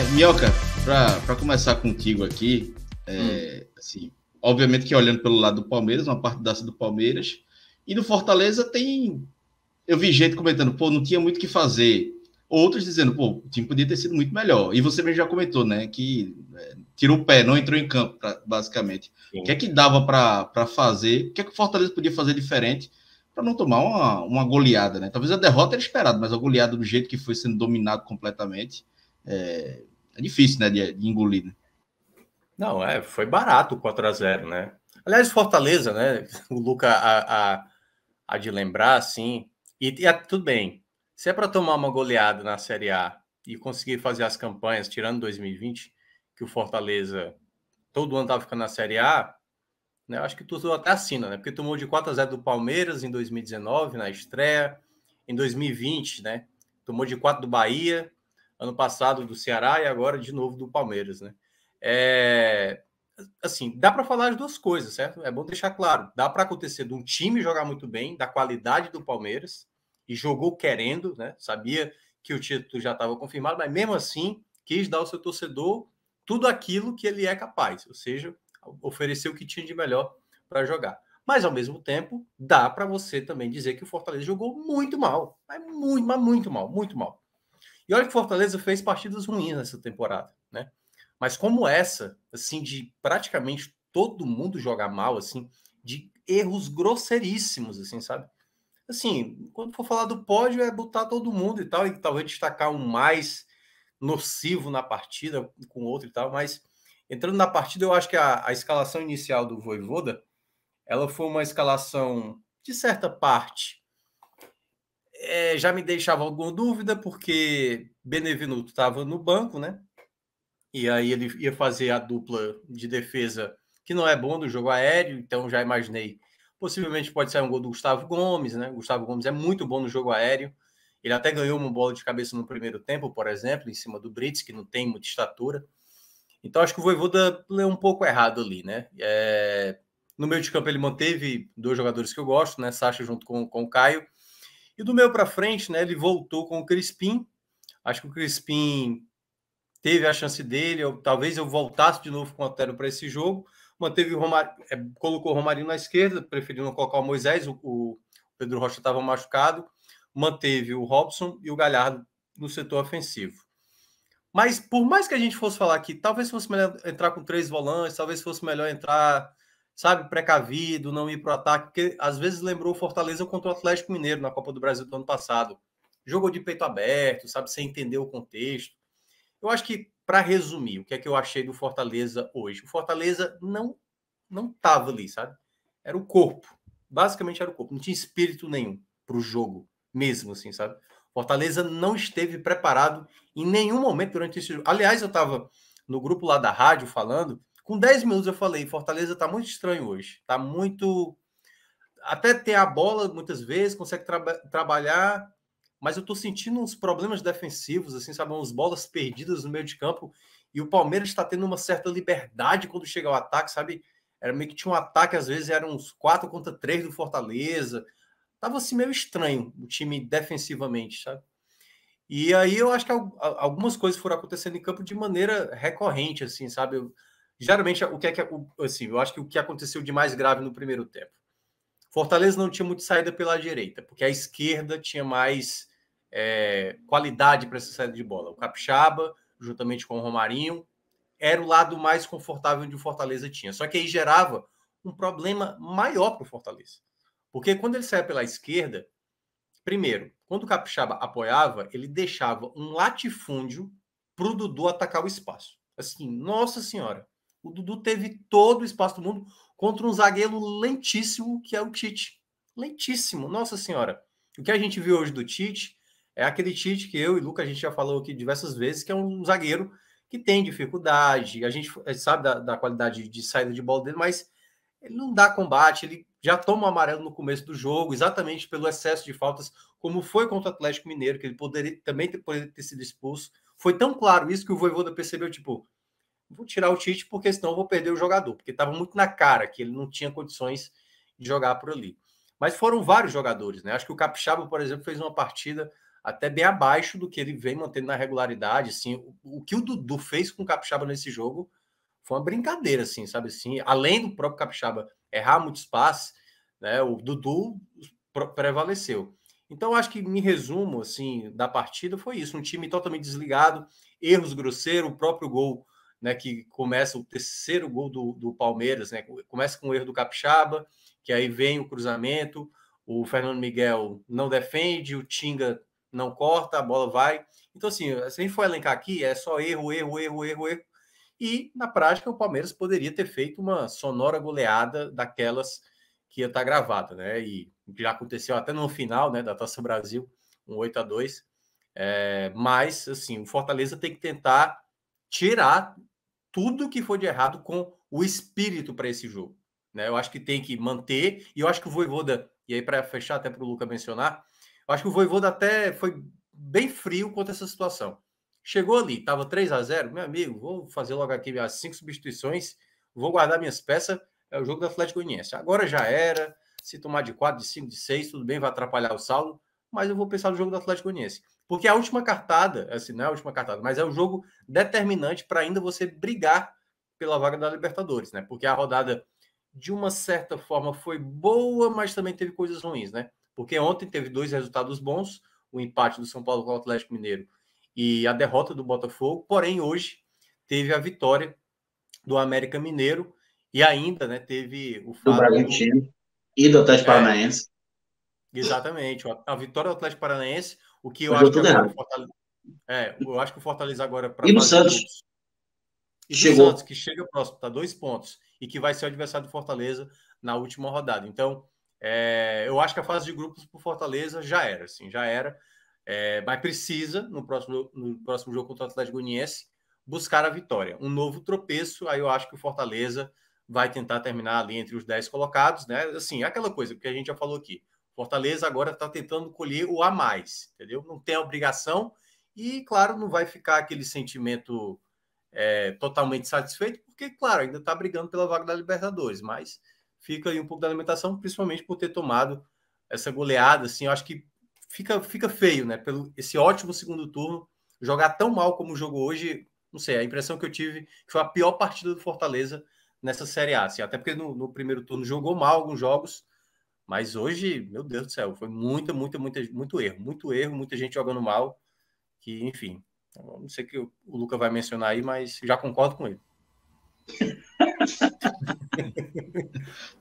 Minhoca, para começar contigo aqui, assim, obviamente que olhando pelo lado do Palmeiras, uma partidaça do Palmeiras, e do Fortaleza eu vi gente comentando, pô, não tinha muito o que fazer. Outros dizendo, pô, o time podia ter sido muito melhor. E você mesmo já comentou, né, que tirou o pé, não entrou em campo, basicamente. Sim. O que é que dava para fazer? O que é que o Fortaleza podia fazer diferente para não tomar uma goleada, né? Talvez a derrota era esperada, mas a goleada do jeito que foi sendo dominado completamente é difícil, né, de engolir. Né? Não, foi barato o 4-0, né? Aliás, Fortaleza, né? O Luca há de lembrar, assim, e tudo bem. Se é para tomar uma goleada na Série A e conseguir fazer as campanhas, tirando 2020, que o Fortaleza todo ano estava ficando na Série A, né? Eu acho que tudo até assina, né? Porque tomou de 4-0 do Palmeiras em 2019, na estreia, em 2020, né? Tomou de 4 do Bahia, ano passado do Ceará e agora de novo do Palmeiras, né? Assim, dá para falar as duas coisas, certo? É bom deixar claro. Dá para acontecer de um time jogar muito bem, da qualidade do Palmeiras, e jogou querendo, né? Sabia que o título já estava confirmado, mas mesmo assim quis dar ao seu torcedor tudo aquilo que ele é capaz, ou seja, oferecer o que tinha de melhor para jogar. Mas, ao mesmo tempo, dá para você também dizer que o Fortaleza jogou muito mal. Mas muito mal, muito mal. E olha que o Fortaleza fez partidas ruins nessa temporada, né? Mas como essa, assim, de praticamente todo mundo jogar mal, assim, de erros grosseiríssimos, assim, sabe? Assim, quando for falar do pódio, é botar todo mundo e tal, e talvez destacar um mais nocivo na partida com outro e tal, mas entrando na partida, eu acho que a escalação inicial do Vojvoda, ela foi uma escalação, de certa parte, já me deixava alguma dúvida, porque Benevenuto estava no banco, né? E aí ele ia fazer a dupla de defesa, que não é bom do jogo aéreo, então já imaginei, possivelmente pode sair um gol do Gustavo Gomes, né? O Gustavo Gomes é muito bom no jogo aéreo, ele até ganhou uma bola de cabeça no primeiro tempo, por exemplo, em cima do Brits, que não tem muita estatura. Então acho que o Vojvoda leu um pouco errado ali, né? No meio de campo ele manteve dois jogadores que eu gosto, né? Sacha junto com o Caio. E do meio para frente, né? Ele voltou com o Crispim. Acho que o Crispim teve a chance dele, talvez eu voltasse de novo com o Otero para esse jogo. Manteve o Romário, colocou o Romarinho na esquerda, preferiu não colocar o Moisés, o Pedro Rocha estava machucado. Manteve o Robson e o Galhardo no setor ofensivo. Mas por mais que a gente fosse falar que talvez fosse melhor entrar com 3 volantes, talvez fosse melhor entrar, sabe, precavido, não ir para o ataque, porque às vezes lembrou o Fortaleza contra o Atlético Mineiro na Copa do Brasil do ano passado. Jogou de peito aberto, sabe, sem entender o contexto. Eu acho que, para resumir, o que é que eu achei do Fortaleza hoje? O Fortaleza não estava ali, sabe? Era o corpo. Basicamente era o corpo. Não tinha espírito nenhum para o jogo, mesmo assim, sabe? Fortaleza não esteve preparado em nenhum momento durante esse jogo. Aliás, eu estava no grupo lá da rádio falando, com 10 minutos eu falei, Fortaleza está muito estranho hoje. Está muito... Até ter a bola, muitas vezes, consegue trabalhar, mas eu estou sentindo uns problemas defensivos, assim, sabe? Umas bolas perdidas no meio de campo, e o Palmeiras está tendo uma certa liberdade quando chega ao ataque, sabe? Era meio que tinha um ataque, às vezes eram uns 4 contra 3 do Fortaleza. Tava assim meio estranho o time defensivamente, sabe? E aí eu acho que algumas coisas foram acontecendo em campo de maneira recorrente, assim, sabe? Geralmente, assim, eu acho que o que aconteceu de mais grave no primeiro tempo. Fortaleza não tinha muito saída pela direita, porque a esquerda tinha mais qualidade para essa saída de bola. O Capixaba, juntamente com o Romarinho, era o lado mais confortável onde o Fortaleza tinha. Só que aí gerava um problema maior para o Fortaleza. Porque quando ele saia pela esquerda, primeiro, quando o Capixaba apoiava, ele deixava um latifúndio para o Dudu atacar o espaço. Assim, nossa senhora, o Dudu teve todo o espaço do mundo contra um zagueiro lentíssimo, que é o Tite. Lentíssimo, nossa senhora. O que a gente viu hoje do Tite é aquele Tite que eu e Luca, a gente já falou aqui diversas vezes, que é um zagueiro que tem dificuldade, a gente sabe da qualidade de saída de bola dele, mas ele não dá combate, ele já toma o amarelo no começo do jogo, exatamente pelo excesso de faltas, como foi contra o Atlético Mineiro, que ele poderia ter sido expulso. Foi tão claro isso que o Vojvoda percebeu, tipo, vou tirar o Tite porque senão eu vou perder o jogador, porque estava muito na cara que ele não tinha condições de jogar por ali. Mas foram vários jogadores, né? Acho que o Capixaba, por exemplo, fez uma partida até bem abaixo do que ele vem mantendo na regularidade. Assim, o que o Dudu fez com o Capixaba nesse jogo foi uma brincadeira, assim, sabe? Assim, além do próprio Capixaba errar muitos passes, né, o Dudu prevaleceu. Então, acho que, em resumo, assim, da partida foi isso. Um time totalmente desligado, erros grosseiros, o próprio gol, né, que começa o terceiro gol do Palmeiras, né, começa com o erro do Capixaba, que aí vem o cruzamento, o Fernando Miguel não defende, o Tinga não corta, a bola vai. Então, assim, se a gente for elencar aqui, é só erro, erro, erro, erro, erro. E, na prática, o Palmeiras poderia ter feito uma sonora goleada daquelas que ia estar gravada, né? E já aconteceu até no final, né, da Taça Brasil, um 8-2. Mas, assim, o Fortaleza tem que tentar tirar tudo que foi de errado com o espírito para esse jogo, né? Eu acho que tem que manter, e eu acho que o Vojvoda, e aí para fechar até para o Luca mencionar, eu acho que o Vojvoda até foi bem frio quanto a essa situação. Chegou ali, estava 3-0, meu amigo, vou fazer logo aqui as 5 substituições, vou guardar minhas peças, é o jogo do Atlético Goianiense. Agora já era, se tomar de 4, de 5, de 6, tudo bem, vai atrapalhar o saldo, mas eu vou pensar no jogo do Atlético Goianiense. Porque a última cartada, assim, não é a última cartada, mas é o jogo determinante para ainda você brigar pela vaga da Libertadores, né? Porque a rodada, de uma certa forma, foi boa, mas também teve coisas ruins, né? Porque ontem teve 2 resultados bons, o empate do São Paulo com o Atlético Mineiro e a derrota do Botafogo, porém hoje teve a vitória do América Mineiro e ainda, né, teve o Do fato Bragantino e do Atlético Paranaense. Exatamente, a vitória do Atlético Paranaense, o que eu Mas acho deu que tudo agora errado. eu acho que o Fortaleza agora para E do fase de Santos, grupos e do Santos, chegou. que chega próximo, está 2 pontos e que vai ser o adversário do Fortaleza na última rodada. Então, eu acho que a fase de grupos para o Fortaleza já era, assim, já era. Mas precisa, no próximo jogo contra o Atlético Goianiense, buscar a vitória. Um novo tropeço, aí eu acho que o Fortaleza vai tentar terminar ali entre os 10 colocados, né? Assim, aquela coisa que a gente já falou aqui. Fortaleza agora está tentando colher o a mais, entendeu? Não tem a obrigação e, claro, não vai ficar aquele sentimento totalmente satisfeito, porque, claro, ainda está brigando pela vaga da Libertadores, mas fica aí um pouco da alimentação, principalmente por ter tomado essa goleada, assim, eu acho que fica feio, né? Pelo esse ótimo segundo turno, jogar tão mal como jogou hoje, não sei, a impressão que eu tive que foi a pior partida do Fortaleza nessa Série A, assim, até porque no primeiro turno jogou mal alguns jogos, mas hoje, meu Deus do céu, foi muito erro, muita gente jogando mal, que, enfim, não sei o que o Luca vai mencionar aí, mas já concordo com ele.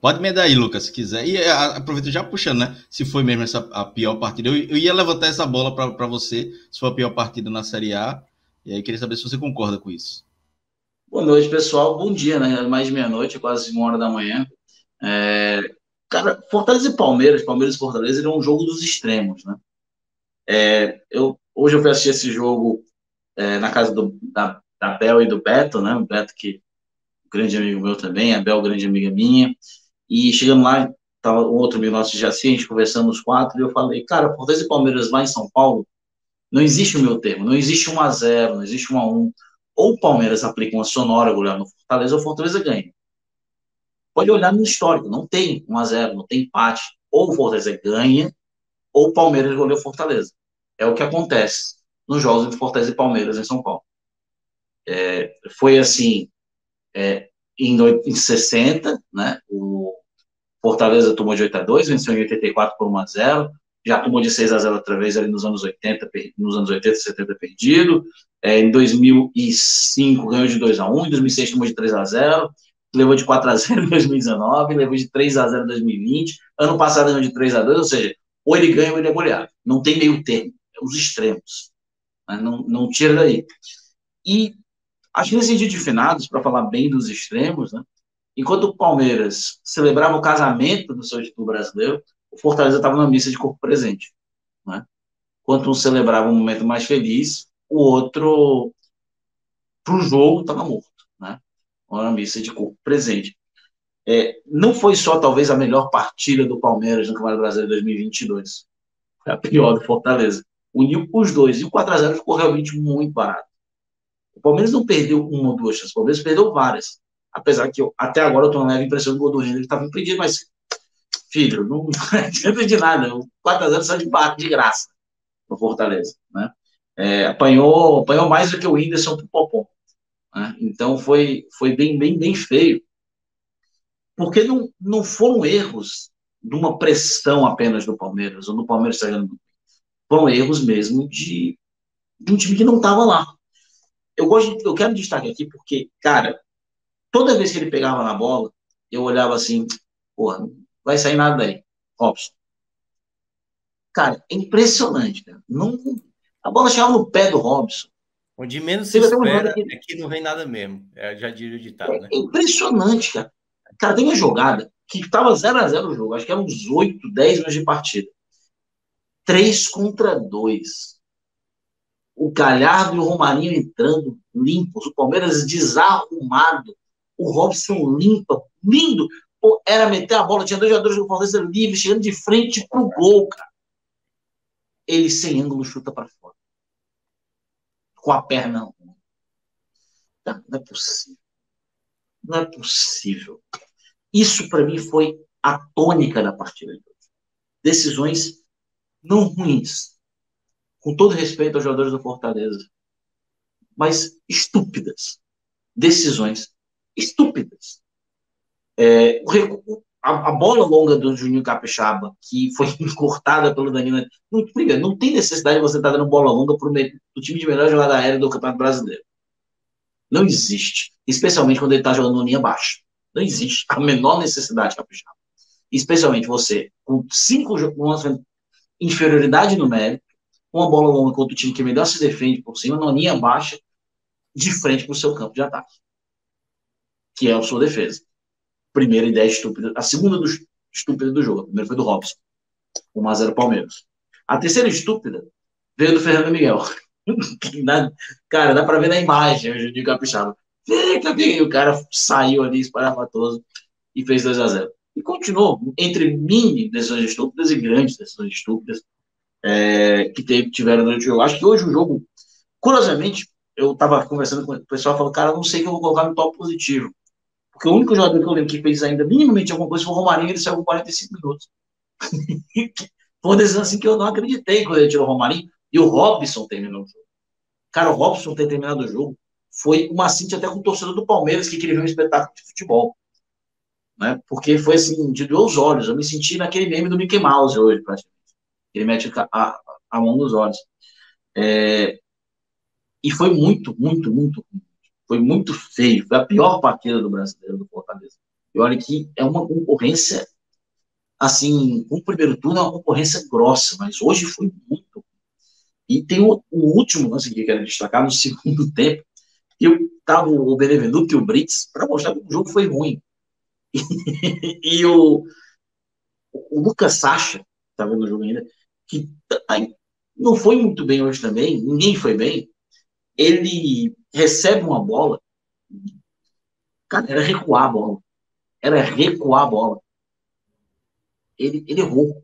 Pode me dar aí, Lucas, se quiser. E aproveita já puxando, né? Se foi mesmo a pior partida. Eu ia levantar essa bola para você, se foi a pior partida na Série A. E aí queria saber se você concorda com isso. Boa noite, pessoal. Bom dia, né? Mais de meia-noite, quase 1 hora da manhã. Cara, Fortaleza e Palmeiras e Fortaleza, ele é um jogo dos extremos, né? Hoje eu fui assistir esse jogo na casa da Bel e do Beto, né? O Beto, que grande amigo meu também, a Bel, grande amiga minha. E chegando lá, tava um outro amigo nosso de Jaci, a gente conversando os 4, e eu falei, cara, Fortaleza e Palmeiras lá em São Paulo, não existe o meu termo, não existe 1-0, não existe 1-1. Ou o Palmeiras aplica uma sonora goleada no Fortaleza, ou o Fortaleza ganha. Pode olhar no histórico, não tem 1-0, não tem empate. Ou o Fortaleza ganha, ou o Palmeiras goleia o Fortaleza. É o que acontece nos jogos entre Fortaleza e Palmeiras em São Paulo. Foi assim, em 60, né? O Fortaleza tomou de 8-2, venceu em 84 por 1-0, já tomou de 6-0 outra vez ali nos anos 80, 70 perdido. Em 2005 ganhou de 2-1, em 2006 tomou de 3-0, levou de 4-0 em 2019, levou de 3-0 em 2020, ano passado ganhou de 3-2, ou seja, ou ele ganha ou ele é goleado. Não tem meio termo, é os extremos. Né? Não tira daí. E acho que nesse dia de finados, para falar bem dos extremos, né? Enquanto o Palmeiras celebrava o casamento do seu título brasileiro, o Fortaleza estava na missa de corpo presente. Né? Enquanto um celebrava um momento mais feliz, o outro, para o jogo, estava morto. Né? Uma missa de corpo presente. Não foi só, talvez, a melhor partida do Palmeiras no Campeonato Brasileiro de 2022. Foi a pior do Fortaleza. Uniu os dois. E o 4-0 ficou realmente muito barato. O Palmeiras não perdeu uma ou duas chances. O Palmeiras perdeu várias. Apesar que até agora eu estou na leve impressão do gol do Henrique estava impedido, mas, filho, não adianta de nada. O 4-0 só de graça. no Fortaleza, né? Apanhou mais do que o Whindersson pro Popó, né? Então foi bem feio, porque não foram erros de uma pressão apenas do Palmeiras, ou do Palmeiras está jogando, foram erros mesmo de um time que não estava lá. Eu quero destacar aqui porque, cara, toda vez que ele pegava na bola, eu olhava assim, porra, não vai sair nada daí, Robson. Cara, é impressionante, cara. Não, a bola chegava no pé do Robson. Onde menos se Teve até uma espera jogada que é que não vem nada mesmo. Já diria o ditado, né? é impressionante, cara. Cara, tem uma jogada que estava 0-0 o jogo, acho que eram uns 8, 10 minutos de partida. 3 contra 2. O Galhardo e o Romarinho entrando limpos, o Palmeiras desarrumado, o Robson limpa, lindo. Pô, era meter a bola, tinha 2 jogadores do Palmeiras livres, chegando de frente pro gol, cara. Ele sem ângulo chuta para fora. Com a perna. Não é possível. Não é possível. Isso, para mim, foi a tônica da partida de hoje. Decisões não ruins, com todo respeito aos jogadores do Fortaleza, mas estúpidas. Decisões estúpidas. A bola longa do Juninho Capixaba, que foi cortada pelo Danilo, primeiro, não tem necessidade de você estar dando bola longa para o time de melhor jogada aérea do Campeonato Brasileiro. Não existe. Especialmente quando ele está jogando linha baixa. Não existe a menor necessidade, Capixaba. Especialmente você, com 5 jogos, inferioridade numérica, uma bola longa contra o time que melhor se defende por cima, na linha baixa, de frente para o seu campo de ataque. Que é a sua defesa. Primeira ideia estúpida. A segunda estúpida do jogo. A primeira foi do Robson. 1-0 Palmeiras. A terceira estúpida veio do Fernando Miguel. Cara, dá pra ver na imagem o Juninho Capixaba. E o cara saiu ali espalhafatoso e fez 2-0. E continuou entre mini decisões estúpidas e grandes decisões estúpidas que tiveram durante o jogo. Acho que hoje o jogo, curiosamente, eu tava conversando com o pessoal e falou, cara, eu não sei o que eu vou colocar no top positivo. Porque o único jogador que eu lembro que fez ainda minimamente alguma coisa foi o Romarinho, ele saiu com 45 minutos. Foi uma decisão assim que eu não acreditei quando ele tirou o Romarinho. E o Robson terminou o jogo. Cara, o Robson ter terminado o jogo foi uma cinta até com o torcedor do Palmeiras que queria ver um espetáculo de futebol. Né? Porque foi assim, de doer os olhos. Eu me senti naquele meme do Mickey Mouse hoje, praticamente. Ele mete a mão nos olhos. E foi muito ruim. Foi muito feio. Foi a pior partida do brasileiro, do Fortaleza. E olha que é uma concorrência, assim, o primeiro turno é uma concorrência grossa, mas hoje foi muito. E tem o último lance que eu quero destacar, no segundo tempo, que estava o Benevenuto e o Brits, para mostrar que o jogo foi ruim. E o Lucas Sacha, está vendo o jogo ainda, que não foi muito bem hoje também, ninguém foi bem. Ele recebe uma bola, cara, era recuar a bola. Ele errou.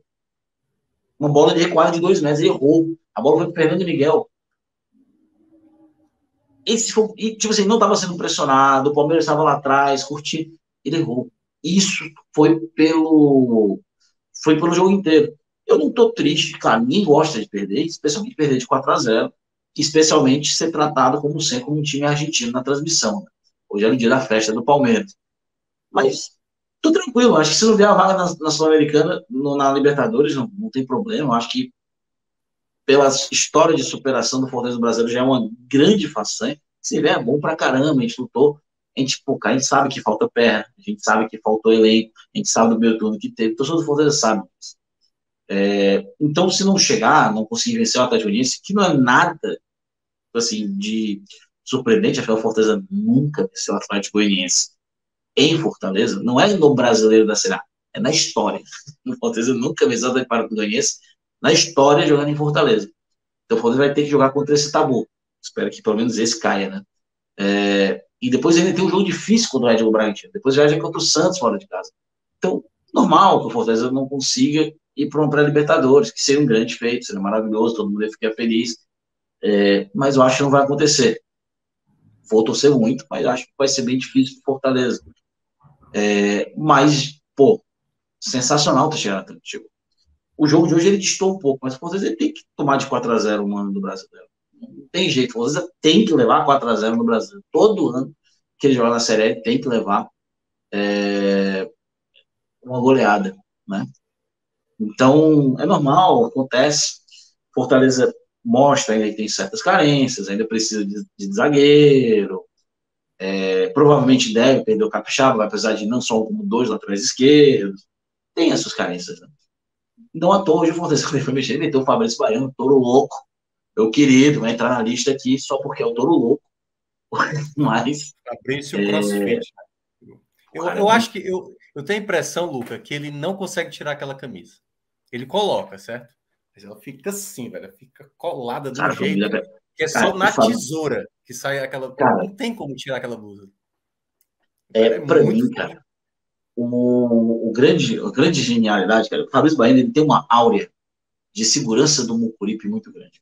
Uma bola de recuada de 2 metros, ele errou. A bola foi para Fernando Miguel. E, tipo assim, não estava sendo pressionado, o Palmeiras estava lá atrás, curtindo. Ele errou. Isso foi pelo jogo inteiro. Eu não estou triste, cara, ninguém gosta de perder, especialmente perder de 4-0, especialmente ser tratado como sempre como um time argentino na transmissão. Né? Hoje é o dia da festa do Palmeiras. Mas tô tranquilo, acho que se não vier a vaga na Sul-Americana, na Libertadores, não tem problema. Acho que pela história de superação do Fortaleza brasileiro já é uma grande façanha. Se vier, é bom pra caramba, a gente lutou. A gente sabe que falta perna, a gente sabe que faltou elenco, a gente sabe do meio turno que teve, todo o Fortaleza sabe disso. Então, se não chegar, não conseguir vencer o Atlético Goianiense, que não é nada assim, de surpreendente, afinal, o Fortaleza nunca venceu o Atlético Goianiense em Fortaleza, não é no brasileiro da Série A, é na história. O Fortaleza nunca venceu o Atlético Goianiense na história jogando em Fortaleza. Então o Fortaleza vai ter que jogar contra esse tabu. Espero que pelo menos esse caia, né? E depois ainda tem um jogo difícil contra o Red Bull Bragantino. Depois viaja contra o Santos fora de casa. Então, normal que o Fortaleza não consiga ir para uma pré-Libertadores, que seria um grande feito, seria maravilhoso, todo mundo ia ficar feliz. Mas eu acho que não vai acontecer. Vou torcer muito, mas acho que vai ser bem difícil para o Fortaleza. Mas, pô, sensacional ter chegado até o o jogo de hoje ele distou um pouco, mas o Fortaleza ele tem que tomar de 4-0 um ano do Brasileiro. Não tem jeito, o Fortaleza tem que levar 4-0 no Brasil. Todo ano que ele joga na Série A, ele tem que levar uma goleada, né? Então, é normal, acontece. Fortaleza mostra ainda que tem certas carências, ainda precisa de zagueiro, provavelmente deve perder o Capixaba, apesar de não só um como dois laterais esquerdos, tem essas carências, né? Não à toa, hoje o Fortaleza, quando ele foi mexer, ele meteu o Fabrício Baiano, touro louco, meu querido, vai entrar na lista aqui só porque é o touro louco, mas... Fabrício CrossFit. Eu acho que eu tenho a impressão, Luca, que ele não consegue tirar aquela camisa. Ele coloca, certo? Mas ela fica assim, velho. Ela fica colada de um jeito que é só na tesoura que sai aquela. Cara, não tem como tirar aquela blusa. Pra mim, cara, a grande genialidade, cara, o Fabrício Baiano, ele tem uma áurea de segurança do Mucuripe muito grande.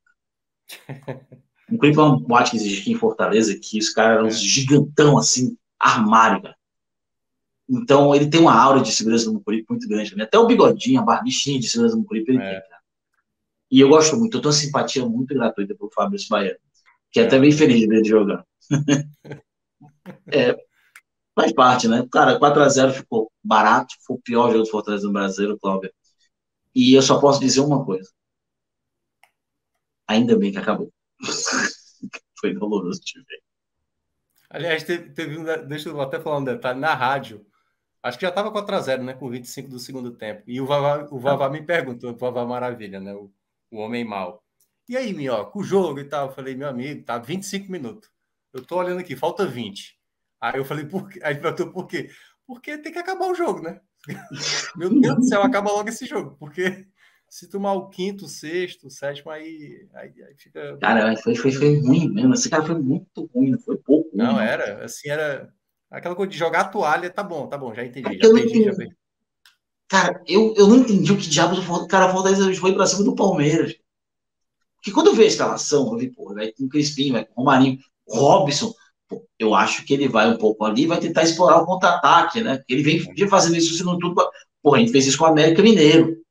O Mucuripe é uma boate que existe aqui em Fortaleza, que os caras eram uns gigantão, assim, armário, cara. Então, ele tem uma aura de segurança do Mucuripe muito grande. Né? Até o bigodinho, a barbichinha de segurança do Mucuripe, ele tem, cara. E eu gosto muito, eu tenho uma simpatia muito gratuita pelo Fabrício Baiano, que é até bem feliz de ver ele jogando. Faz parte, né? Cara, 4-0 ficou barato, foi o pior jogo do Fortaleza no Brasileiro, Cláudio. E eu só posso dizer uma coisa. Ainda bem que acabou. Foi doloroso de ver. Aliás, teve deixa eu até falar um detalhe, na rádio, acho que já estava 4-0, né? Com 25 do segundo tempo. E o Vavá me perguntou, o Vavá Maravilha, né? O homem mau. E aí, Minhoca, o jogo e tal? Eu falei, meu amigo, tá 25 minutos. Eu tô olhando aqui, falta 20. Aí eu falei, por quê? Aí ele perguntou por quê? Porque tem que acabar o jogo, né? Meu Deus do céu, acaba logo esse jogo. Porque se tomar o quinto, o sexto, o sétimo, aí fica... Cara, foi ruim mesmo. Esse cara foi muito ruim, não foi pouco ruim. Não, era aquela coisa de jogar a toalha, tá bom, já entendi, já perdi. Cara, eu não entendi o que diabos o cara Fortaleza foi pra cima do Palmeiras. Porque quando eu vi a escalação, eu vi, pô, vai com o Crispim, vai com o Romarinho, o Robson, pô, eu acho que ele vai um pouco ali e vai tentar explorar o contra-ataque, né? Ele vem fazendo isso no segundo turno. Porra, a gente fez isso com o América Mineiro.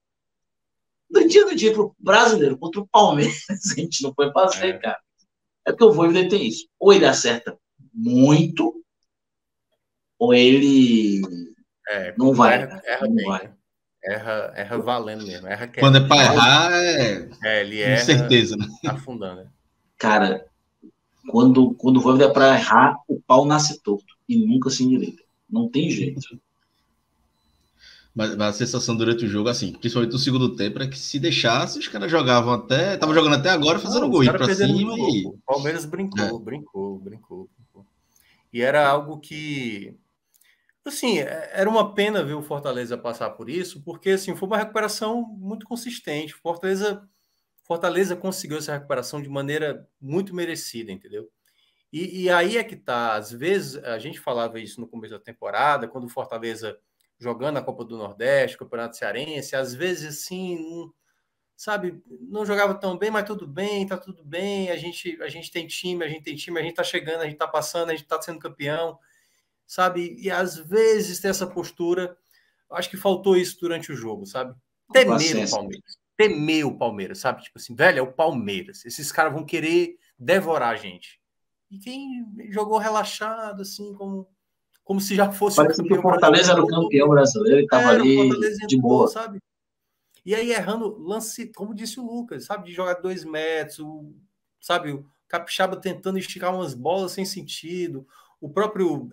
Do dia pro brasileiro contra o Palmeiras, a gente não foi fazer, cara. É porque o Voivoda tem isso. Ou ele acerta muito, ou ele não vai. Erra não bem, vai. né? Erra valendo mesmo. Erra quando é para errar, ele com erra certeza, né? afundando. Né? Cara, quando o Voivoda é para errar, o pau nasce torto e nunca se endireita. Não tem jeito. Mas a sensação durante o jogo, assim, principalmente no segundo tempo, é que se deixasse, os caras jogavam até. Estavam jogando até agora, fazendo gol, indo pra cima e. O Palmeiras brincou. E era algo que. Assim, era uma pena ver o Fortaleza passar por isso, porque assim, foi uma recuperação muito consistente. Fortaleza conseguiu essa recuperação de maneira muito merecida, entendeu? E aí é que tá. Às vezes, a gente falava isso no começo da temporada, quando o Fortaleza jogando a Copa do Nordeste, Campeonato Cearense, às vezes assim, sabe, não jogava tão bem, mas tudo bem, tá tudo bem, a gente tem time, a gente tá chegando, a gente tá passando, a gente tá sendo campeão, sabe? E às vezes tem essa postura, acho que faltou isso durante o jogo, sabe? Temer o Palmeiras, sabe? Tipo assim, velho, é o Palmeiras. Esses caras vão querer devorar a gente. E quem jogou relaxado, assim, como se já fosse Parece que o Fortaleza era o campeão brasileiro e estava ali de boa. Sabe? E aí errando lance, como disse o Lucas, sabe? De jogar 2 metros, sabe? O Capixaba tentando esticar umas bolas sem sentido. O próprio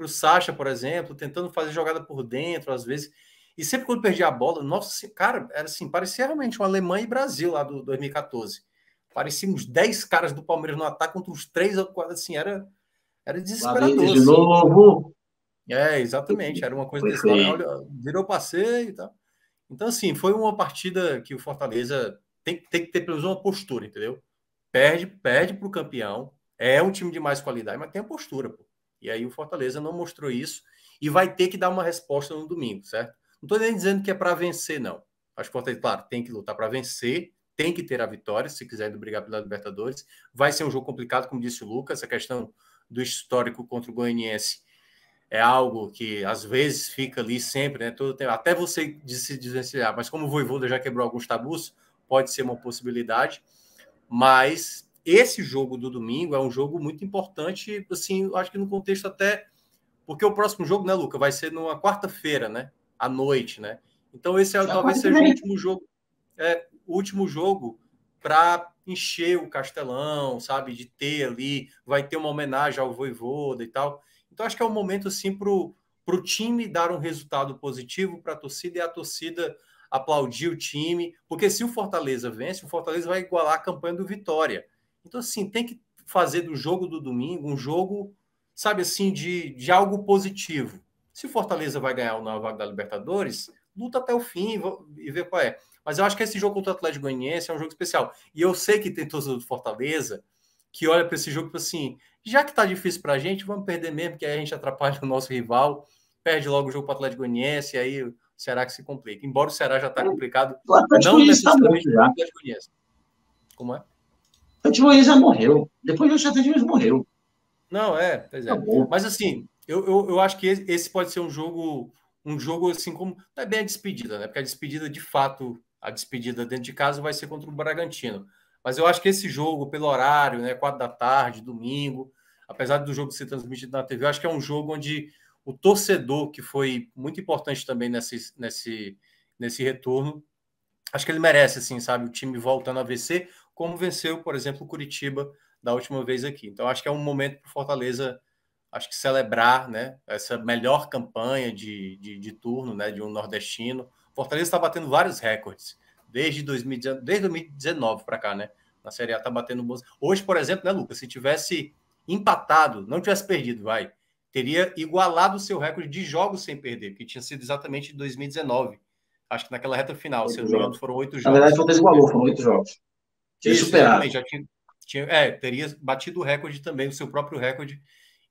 Sacha, por exemplo, tentando fazer jogada por dentro, às vezes. E sempre quando perdia a bola, nossa, cara, era assim, parecia realmente uma Alemanha e Brasil lá do 2014. Parecia uns 10 caras do Palmeiras no ataque contra uns 3 ou 4, assim, era desesperador. De novo. Exatamente, era uma coisa desse lado. Olha, virou passeio e tal. Então, assim, foi uma partida que o Fortaleza tem que ter pelo menos uma postura, entendeu? Perde para o campeão, é um time de mais qualidade, mas tem a postura, pô. E aí o Fortaleza não mostrou isso e vai ter que dar uma resposta no domingo, certo? Não estou nem dizendo que é para vencer, não. Acho que o Fortaleza, claro, tem que lutar para vencer, tem que ter a vitória, se quiser brigar pela Libertadores. Vai ser um jogo complicado, como disse o Lucas, a questão do histórico contra o Goianiense é algo que às vezes fica ali sempre, né? Todo tempo, até você se desvencilhar. Mas como o Vojvoda já quebrou alguns tabus, pode ser uma possibilidade. Mas esse jogo do domingo é um jogo muito importante, assim, eu acho que no contexto até... Porque o próximo jogo, né, Luca, vai ser numa quarta-feira, né? À noite, né? Então esse talvez seja o último jogo para encher o Castelão, sabe? De ter ali, vai ter uma homenagem ao Vojvoda e tal. Então acho que é um momento assim para o time dar um resultado positivo para a torcida e a torcida aplaudir o time, porque se o Fortaleza vence, o Fortaleza vai igualar a campanha do Vitória. Então assim, tem que fazer do jogo do domingo um jogo, sabe assim, de algo positivo. Se o Fortaleza vai ganhar o vaga da Libertadores, luta até o fim e vê qual é. Mas eu acho que esse jogo contra o Atlético Goianiense é um jogo especial. E eu sei que tem torcedor do Fortaleza que olha para esse jogo e fala assim, já que tá difícil para a gente, vamos perder mesmo, porque aí a gente atrapalha o nosso rival, perde logo o jogo para o Atlético Goianiense, e aí o Ceará que se complica. Embora o Ceará já está complicado, não necessariamente o Atlético Goianiense. Como é? O Atlético Goianiense já morreu. Depois do Atlético Goianiense morreu. Não, pois é. Mas assim, eu acho que esse pode ser um jogo assim como... Não é bem a despedida, né? Porque a despedida, de fato, a despedida dentro de casa vai ser contra o Bragantino. Mas eu acho que esse jogo, pelo horário, né? 4 da tarde, domingo, apesar do jogo ser transmitido na TV, eu acho que é um jogo onde o torcedor, que foi muito importante também nesse retorno, acho que ele merece, assim, sabe? O time voltando a vencer, como venceu, por exemplo, o Curitiba da última vez aqui. Então, acho que é um momento para o Fortaleza, acho que celebrar, né, essa melhor campanha de turno, né, de um nordestino. O Fortaleza está batendo vários recordes desde 2019 para cá, né? Na Série A está batendo bons. Hoje, por exemplo, né, Lucas, se tivesse empatado, não tivesse perdido, teria igualado o seu recorde de jogos sem perder, que tinha sido exatamente em 2019. Acho que naquela reta final, se eu não me engano, foram 8 jogos. Na verdade, Fortaleza igualou, foram 8 jogos. Isso, exatamente, já teria batido o recorde também, o seu próprio recorde.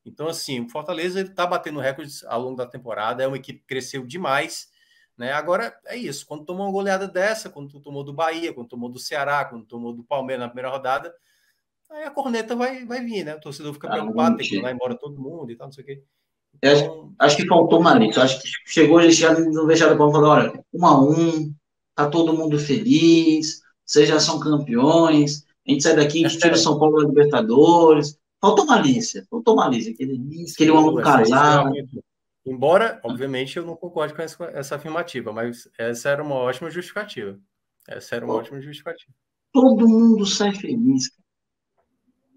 Então, assim, o Fortaleza está batendo recordes ao longo da temporada, é uma equipe que cresceu demais, né? Agora é isso, quando tomou uma goleada dessa, quando tomou do Bahia, quando tomou do Ceará, quando tomou do Palmeiras na primeira rodada, aí a corneta vai vir, né? O torcedor fica preocupado, tem que mandar embora todo mundo e tal, não sei o quê. Então... Acho que faltou malícia. Acho que chegou eles já não deixaram para falar, olha, 1-1, tá todo mundo feliz, vocês já são campeões, a gente sai daqui, a gente tira o São Paulo da Libertadores. Faltou malícia. Aquele homem casado. Embora, obviamente, eu não concorde com essa afirmativa, mas essa era uma ótima justificativa. Todo mundo sai feliz, cara.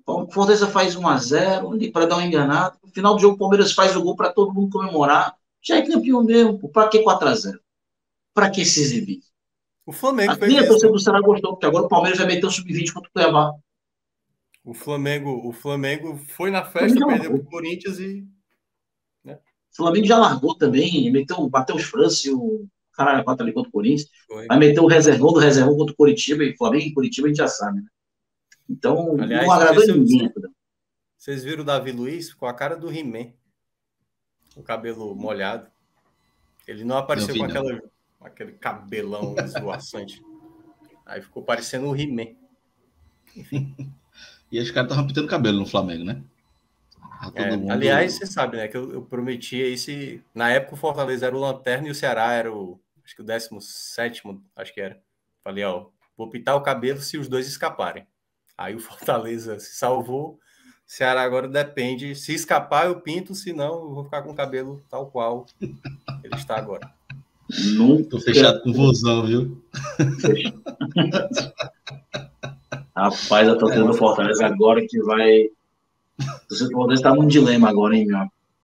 O Fortaleza faz 1-0 para dar uma enganada. No final do jogo, o Palmeiras faz o gol para todo mundo comemorar. Já é campeão mesmo. Para que 4-0? Para que se exibir? O Flamengo fez isso. Nem a torcida do Ceará gostou, porque agora o Palmeiras vai meter o sub-20 contra o Cuiabá. O Flamengo foi na festa, perdeu para o Corinthians e... Né? O Flamengo já largou também, bateu os França e o caralho 4 ali contra o Corinthians. Vai meter o reservão contra o Curitiba, e Flamengo e Curitiba a gente já sabe, né? Então, aliás, não agradou ninguém. Vocês viram o Davi Luiz com a cara do He-Man, o cabelo molhado. Ele não apareceu com aquele cabelão esvoaçante. Aí ficou parecendo o He-Man. Enfim. E os caras estavam pintando cabelo no Flamengo, né? Mundo... Aliás, você sabe, né? Que eu prometi aí, na época o Fortaleza era o Lanterna e o Ceará era acho que o 17º, acho que era. Falei, vou pintar o cabelo se os dois escaparem. Aí o Fortaleza se salvou, o Ceará agora depende. Se escapar, eu pinto, se não, eu vou ficar com o cabelo tal qual ele está agora. Tô fechado com vozão, viu? Rapaz, a torcida do Fortaleza agora que vai... A torcida do Fortaleza está num dilema agora, hein, meu?